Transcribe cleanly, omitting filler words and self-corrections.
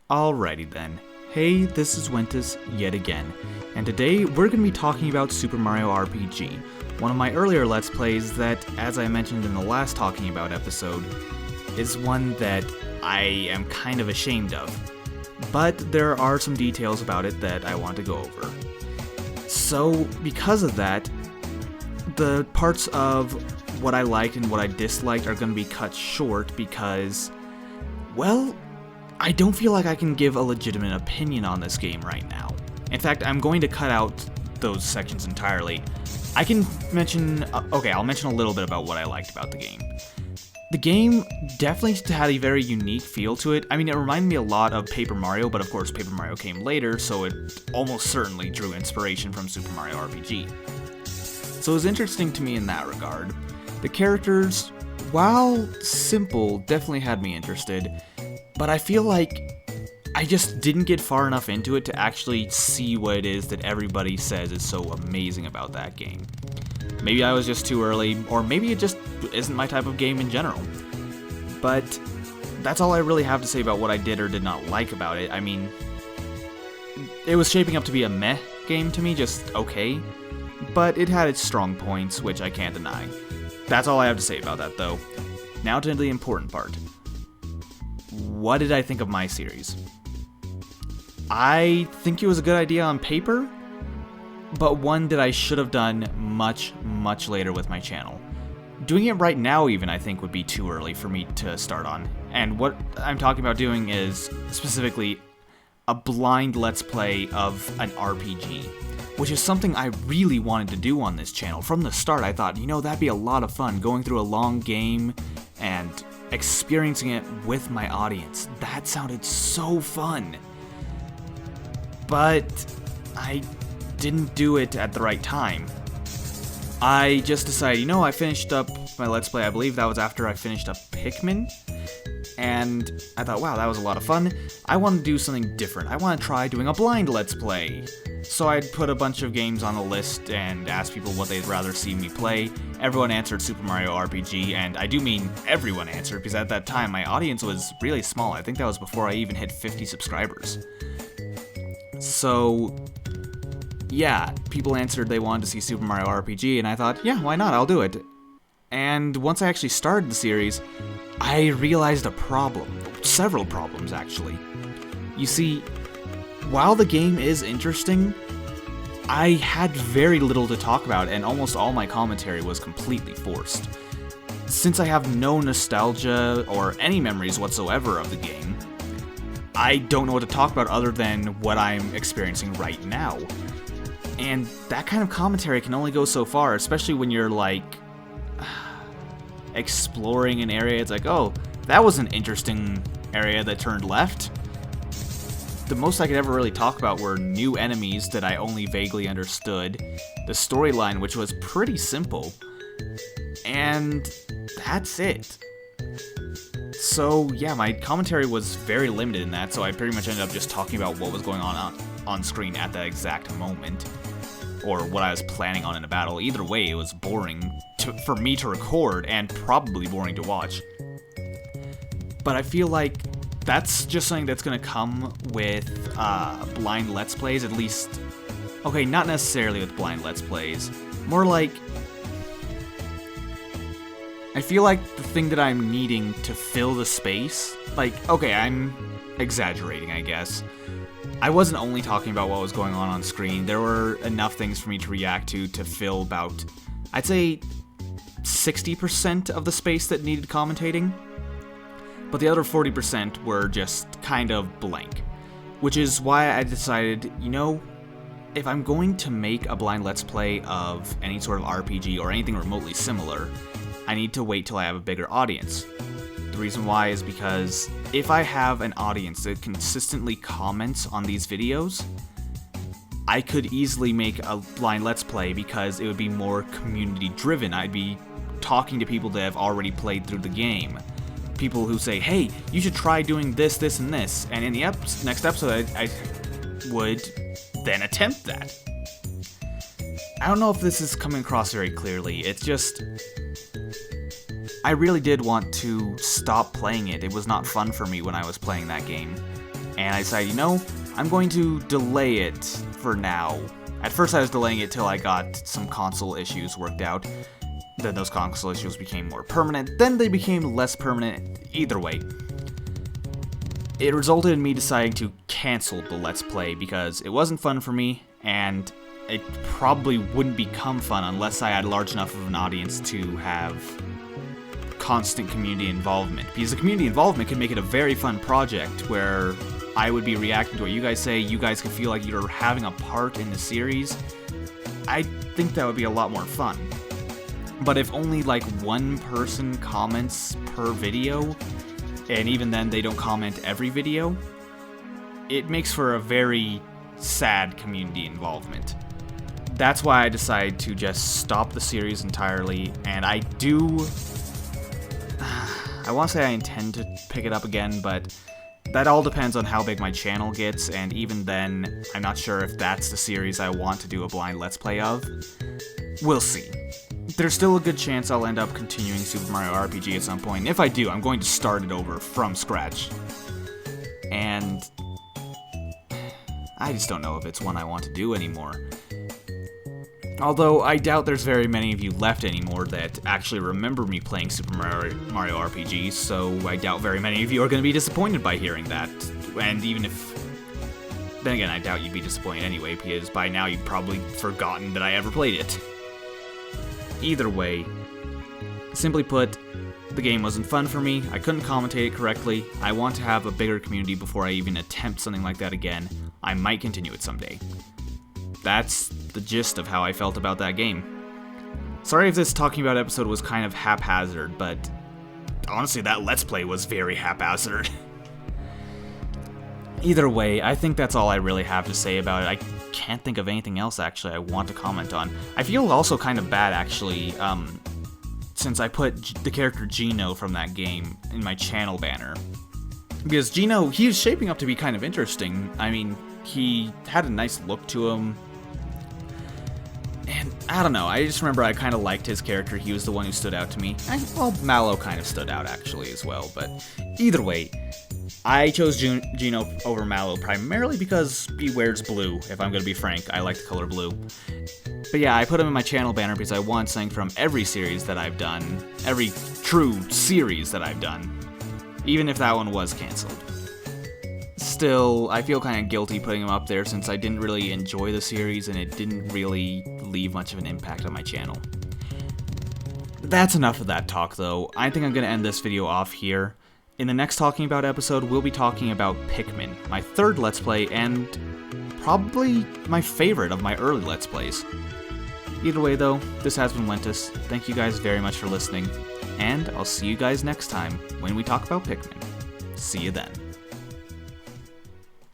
Alrighty then. Hey, this is Wentus yet again, and today we're going to be talking about Super Mario RPG, one of my earlier Let's Plays that, as I mentioned in the last Talking About episode, is one that I am kind of ashamed of. But there are some details about it that I want to go over. So, because of that, the parts of what I liked and what I disliked are going to be cut short because, well, I don't feel like I can give a legitimate opinion on this game right now. In fact, I'm going to cut out those sections entirely. I can mention, I'll mention a little bit about what I liked about the game. The game definitely had a very unique feel to it. I mean, it reminded me a lot of Paper Mario, but of course Paper Mario came later, so it almost certainly drew inspiration from Super Mario RPG. So it was interesting to me in that regard. The characters, while simple, definitely had me interested, but I feel like I just didn't get far enough into it to actually see what it is that everybody says is so amazing about that game. Maybe I was just too early, or maybe it just isn't my type of game in general. But that's all I really have to say about what I did or did not like about it. I mean, it was shaping up to be a meh game to me, just okay, but it had its strong points, which I can't deny. That's all I have to say about that, though. Now to the important part. What did I think of my series? I think it was a good idea on paper, but one that I should have done much, much later with my channel. Doing it right now even, I think, would be too early for me to start on. And what I'm talking about doing is, specifically, a blind Let's Play of an RPG, which is something I really wanted to do on this channel. From the start, I thought, that'd be a lot of fun, going through a long game and experiencing it with my audience. That sounded so fun. But I didn't do it at the right time. I just decided, I finished up my Let's Play, I believe that was after I finished up Pikmin, and I thought, wow, that was a lot of fun. I want to do something different. I want to try doing a blind Let's Play. So I'd put a bunch of games on the list and ask people what they'd rather see me play. Everyone answered Super Mario RPG, and I do mean everyone answered, because at that time my audience was really small. I think that was before I even hit 50 subscribers. So yeah, people answered they wanted to see Super Mario RPG, and I thought, yeah, why not, I'll do it. And once I actually started the series, I realized a problem. Several problems, actually. You see, while the game is interesting, I had very little to talk about, and almost all my commentary was completely forced. Since I have no nostalgia or any memories whatsoever of the game, I don't know what to talk about other than what I'm experiencing right now. And that kind of commentary can only go so far, especially when you're, exploring an area. It's like, oh, that was an interesting area that turned left. The most I could ever really talk about were new enemies that I only vaguely understood, the storyline, which was pretty simple, and that's it. So yeah, my commentary was very limited in that, so I pretty much ended up just talking about what was going on screen at that exact moment, or what I was planning on in a battle. Either way, it was boring for me to record, and probably boring to watch. But I feel like that's just something that's gonna come with blind Let's Plays, at least. Okay, not necessarily with blind Let's Plays. More like, I feel like the thing that I'm needing to fill the space, okay, I'm exaggerating, I guess. I wasn't only talking about what was going on screen. There were enough things for me to react to fill about, I'd say, 60% of the space that needed commentating. But the other 40% were just kind of blank. Which is why I decided, if I'm going to make a blind Let's Play of any sort of RPG or anything remotely similar, I need to wait till I have a bigger audience. The reason why is because if I have an audience that consistently comments on these videos, I could easily make a blind Let's Play because it would be more community driven. I'd be talking to people that have already played through the game. People who say, hey, you should try doing this, this, and this. And in the next episode, I would then attempt that. I don't know if this is coming across very clearly. It's just, I really did want to stop playing it. It was not fun for me when I was playing that game. and I decided, you know, I'm going to delay it for now. At first I was delaying it till I got some console issues worked out. Then those console issues became more permanent, then they became less permanent. Either way, it resulted in me deciding to cancel the Let's Play because it wasn't fun for me, and it probably wouldn't become fun unless I had large enough of an audience to have constant community involvement. Because the community involvement can make it a very fun project where I would be reacting to what you guys say, you guys can feel like you're having a part in the series. I think that would be a lot more fun. But if only like one person comments per video, and even then they don't comment every video, it makes for a very sad community involvement. That's why I decided to just stop the series entirely, and I want to say I intend to pick it up again, but that all depends on how big my channel gets, and even then, I'm not sure if that's the series I want to do a blind Let's Play of. We'll see. There's still a good chance I'll end up continuing Super Mario RPG at some point, and if I do, I'm going to start it over from scratch. And I just don't know if it's one I want to do anymore. Although, I doubt there's very many of you left anymore that actually remember me playing Super Mario RPG, so I doubt very many of you are going to be disappointed by hearing that. And even if... Then again, I doubt you'd be disappointed anyway, because by now you've probably forgotten that I ever played it. Either way, simply put, the game wasn't fun for me, I couldn't commentate it correctly, I want to have a bigger community before I even attempt something like that again. I might continue it someday. That's the gist of how I felt about that game. Sorry if this talking about episode was kind of haphazard, but honestly that Let's Play was very haphazard. Either way, I think that's all I really have to say about it. I can't think of anything else actually I want to comment on. I feel also kind of bad actually, since I put the character Geno from that game in my channel banner. Because Geno, he is shaping up to be kind of interesting. I mean, he had a nice look to him. And I don't know, I just remember I kind of liked his character. He was the one who stood out to me. And, well, Mallow kind of stood out actually as well, but either way, I chose Geno over Mallow primarily because he wears blue, if I'm gonna be frank. I like the color blue. But yeah, I put him in my channel banner because I want something from every series that I've done, every true series that I've done, even if that one was cancelled. Still, I feel kind of guilty putting him up there since I didn't really enjoy the series and it didn't really leave much of an impact on my channel. That's enough of that talk though. I think I'm gonna end this video off here. In the next Talking About episode, we'll be talking about Pikmin, my third Let's Play, and probably my favorite of my early Let's Plays. Either way though, this has been Wentus. Thank you guys very much for listening, and I'll see you guys next time when we talk about Pikmin. See you then.